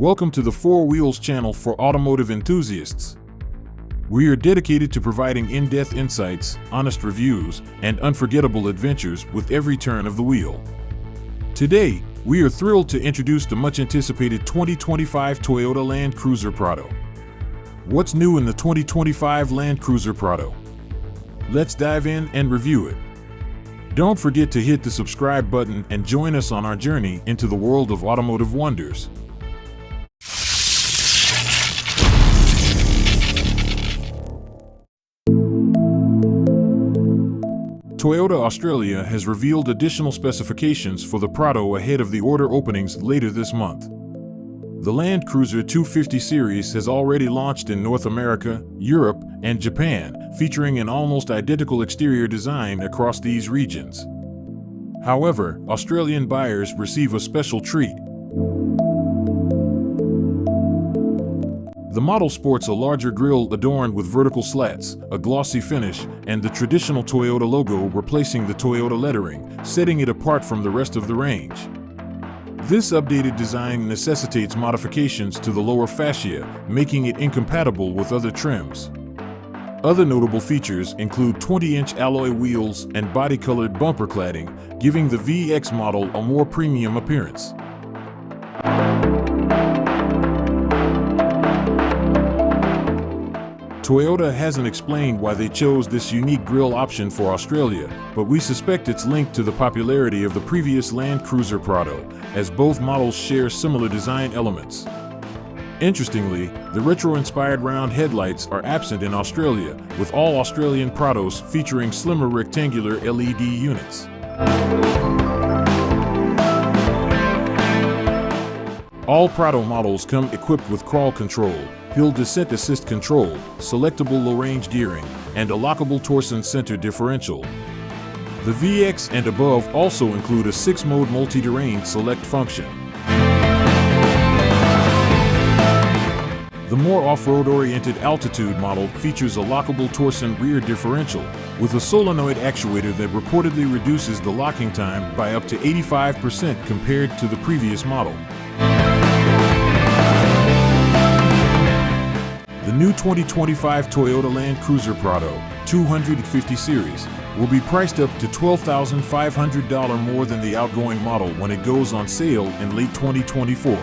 Welcome to the Four Wheels channel for automotive enthusiasts. We are dedicated to providing in-depth insights, honest reviews, and unforgettable adventures with every turn of the wheel. Today, we are thrilled to introduce the much-anticipated 2025 Toyota Land Cruiser Prado. What's new in the 2025 Land Cruiser Prado? Let's dive in and review it. Don't forget to hit the subscribe button and join us on our journey into the world of automotive wonders. Toyota Australia has revealed additional specifications for the Prado ahead of the order openings later this month. The Land Cruiser 250 series has already launched in North America, Europe, and Japan, featuring an almost identical exterior design across these regions. However, Australian buyers receive a special treat. The model sports a larger grille adorned with vertical slats, a glossy finish, and the traditional Toyota logo replacing the Toyota lettering, setting it apart from the rest of the range. This updated design necessitates modifications to the lower fascia, making it incompatible with other trims. Other notable features include 20-inch alloy wheels and body-colored bumper cladding, giving the VX model a more premium appearance. Toyota hasn't explained why they chose this unique grille option for Australia, but we suspect it's linked to the popularity of the previous Land Cruiser Prado, as both models share similar design elements. Interestingly, the retro-inspired round headlights are absent in Australia, with all Australian Prados featuring slimmer rectangular LED units. All Prado models come equipped with crawl control, hill descent assist control, selectable low-range gearing, and a lockable torsion center differential. The VX and above also include a 6-mode multi-terrain select function. The more off-road oriented Altitude model features a lockable torsion rear differential, with a solenoid actuator that reportedly reduces the locking time by up to 85% compared to the previous model. The new 2025 Toyota Land Cruiser Prado 250 series will be priced up to $12,500 more than the outgoing model when it goes on sale in late 2024.